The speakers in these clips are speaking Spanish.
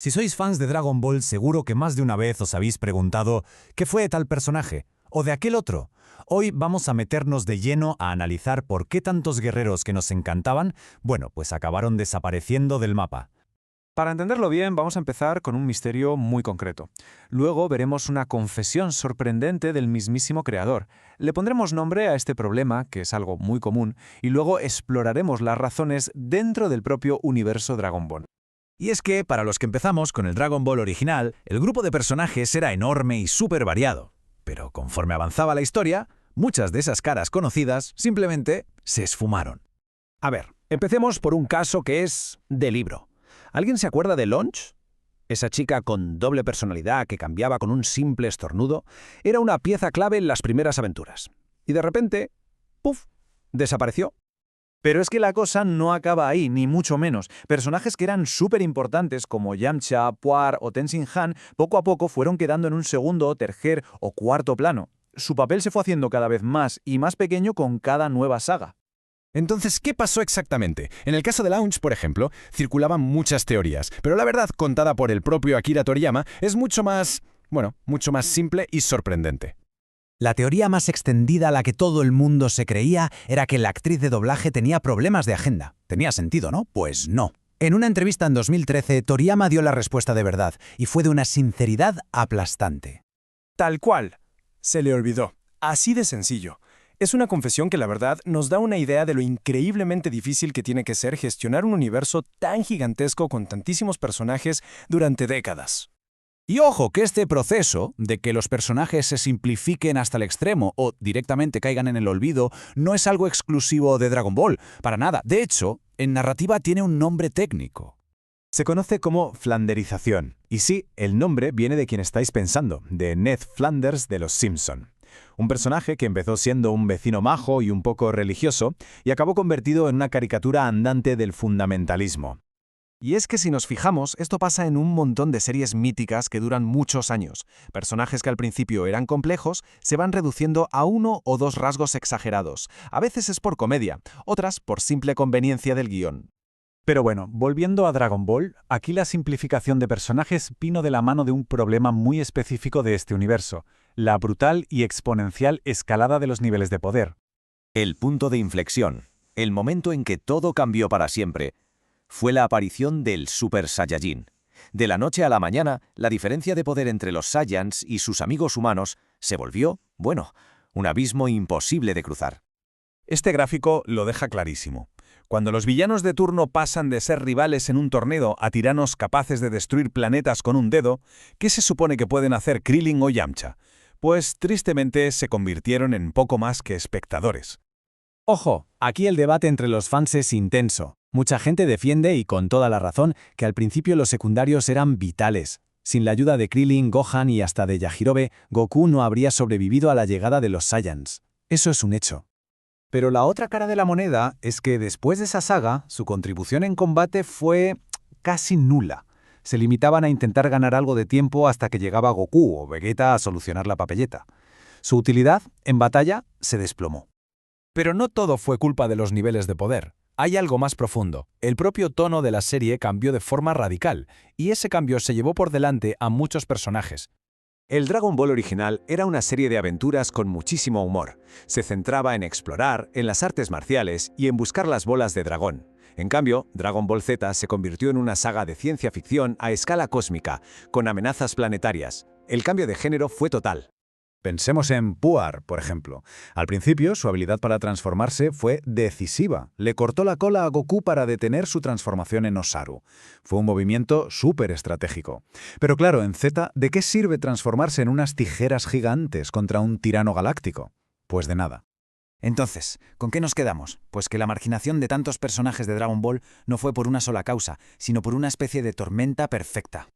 Si sois fans de Dragon Ball, seguro que más de una vez os habéis preguntado ¿qué fue de tal personaje? ¿O de aquel otro? Hoy vamos a meternos de lleno a analizar por qué tantos guerreros que nos encantaban, pues acabaron desapareciendo del mapa. Para entenderlo bien, vamos a empezar con un misterio muy concreto. Luego veremos una confesión sorprendente del mismísimo creador. Le pondremos nombre a este problema, que es algo muy común, y luego exploraremos las razones dentro del propio universo Dragon Ball. Y es que, para los que empezamos con el Dragon Ball original, el grupo de personajes era enorme y súper variado. Pero conforme avanzaba la historia, muchas de esas caras conocidas simplemente se esfumaron. A ver, empecemos por un caso que es de libro. ¿Alguien se acuerda de Launch? Esa chica con doble personalidad que cambiaba con un simple estornudo era una pieza clave en las primeras aventuras. Y de repente, ¡puf!, desapareció. Pero es que la cosa no acaba ahí, ni mucho menos. Personajes que eran súper importantes como Yamcha, Puar o Tenzin Han, poco a poco fueron quedando en un segundo, tercer o cuarto plano. Su papel se fue haciendo cada vez más y más pequeño con cada nueva saga. Entonces, ¿qué pasó exactamente? En el caso de Launch, por ejemplo, circulaban muchas teorías, pero la verdad, contada por el propio Akira Toriyama, es mucho más simple y sorprendente. La teoría más extendida a la que todo el mundo se creía era que la actriz de doblaje tenía problemas de agenda. Tenía sentido, ¿no? Pues no. En una entrevista en 2013, Toriyama dio la respuesta de verdad, y fue de una sinceridad aplastante. Tal cual. Se le olvidó. Así de sencillo. Es una confesión que la verdad nos da una idea de lo increíblemente difícil que tiene que ser gestionar un universo tan gigantesco con tantísimos personajes durante décadas. Y ojo que este proceso de que los personajes se simplifiquen hasta el extremo o directamente caigan en el olvido no es algo exclusivo de Dragon Ball, para nada. De hecho, en narrativa tiene un nombre técnico. Se conoce como flanderización. Y sí, el nombre viene de quien estáis pensando, de Ned Flanders de Los Simpson. Un personaje que empezó siendo un vecino majo y un poco religioso y acabó convertido en una caricatura andante del fundamentalismo. Y es que si nos fijamos, esto pasa en un montón de series míticas que duran muchos años. Personajes que al principio eran complejos se van reduciendo a uno o dos rasgos exagerados. A veces es por comedia, otras por simple conveniencia del guión. Pero bueno, volviendo a Dragon Ball, aquí la simplificación de personajes vino de la mano de un problema muy específico de este universo, la brutal y exponencial escalada de los niveles de poder. El punto de inflexión, el momento en que todo cambió para siempre, fue la aparición del Super Saiyajin. De la noche a la mañana, la diferencia de poder entre los Saiyans y sus amigos humanos se volvió, un abismo imposible de cruzar. Este gráfico lo deja clarísimo. Cuando los villanos de turno pasan de ser rivales en un torneo a tiranos capaces de destruir planetas con un dedo, ¿qué se supone que pueden hacer Krillin o Yamcha? Pues tristemente se convirtieron en poco más que espectadores. Ojo, aquí el debate entre los fans es intenso. Mucha gente defiende, y con toda la razón, que al principio los secundarios eran vitales. Sin la ayuda de Krillin, Gohan y hasta de Yajirobe, Goku no habría sobrevivido a la llegada de los Saiyans. Eso es un hecho. Pero la otra cara de la moneda es que después de esa saga, su contribución en combate fue casi nula. Se limitaban a intentar ganar algo de tiempo hasta que llegaba Goku o Vegeta a solucionar la papelleta. Su utilidad, en batalla, se desplomó. Pero no todo fue culpa de los niveles de poder. Hay algo más profundo. El propio tono de la serie cambió de forma radical, y ese cambio se llevó por delante a muchos personajes. El Dragon Ball original era una serie de aventuras con muchísimo humor. Se centraba en explorar, en las artes marciales y en buscar las bolas de dragón. En cambio, Dragon Ball Z se convirtió en una saga de ciencia ficción a escala cósmica, con amenazas planetarias. El cambio de género fue total. Pensemos en Puar, por ejemplo. Al principio, su habilidad para transformarse fue decisiva. Le cortó la cola a Goku para detener su transformación en Osaru. Fue un movimiento súper estratégico. Pero claro, en Z, ¿de qué sirve transformarse en unas tijeras gigantes contra un tirano galáctico? Pues de nada. Entonces, ¿con qué nos quedamos? Pues que la marginación de tantos personajes de Dragon Ball no fue por una sola causa, sino por una especie de tormenta perfecta.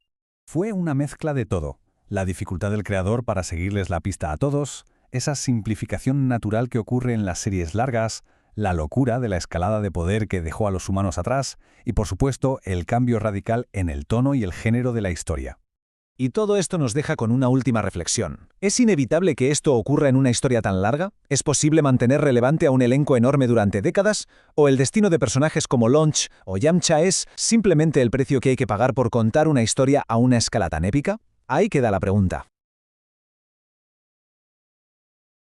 Fue una mezcla de todo. La dificultad del creador para seguirles la pista a todos, esa simplificación natural que ocurre en las series largas, la locura de la escalada de poder que dejó a los humanos atrás y, por supuesto, el cambio radical en el tono y el género de la historia. Y todo esto nos deja con una última reflexión. ¿Es inevitable que esto ocurra en una historia tan larga? ¿Es posible mantener relevante a un elenco enorme durante décadas? ¿O el destino de personajes como Launch o Yamcha es simplemente el precio que hay que pagar por contar una historia a una escala tan épica? Ahí queda la pregunta.